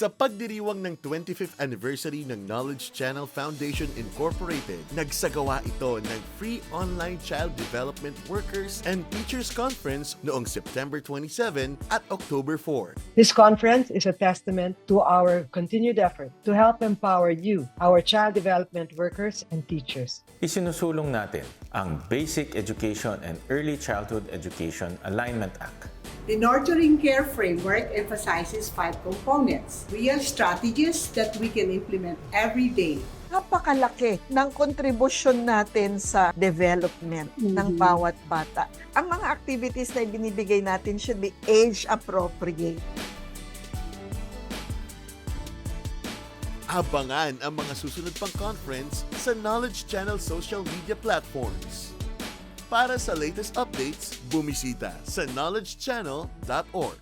Sa pagdiriwang ng 25th anniversary ng Knowledge Channel Foundation Incorporated, nagsagawa ito ng Free Online Child Development Workers and Teachers Conference noong September 27 at October 4. This conference is a testament to our continued effort to help empower you, our child development workers and teachers. Isinusulong natin ang Basic Education and Early Childhood Education Alignment Act. The Nurturing Care Framework emphasizes 5 components, real strategies that we can implement every day. Napakalaki ng kontribusyon natin sa development ng bawat bata. Ang mga activities na binibigay natin should be age-appropriate. Abangan ang mga susunod pang conference sa Knowledge Channel social media platforms. Para sa latest updates, bumisita sa knowledgechannel.org.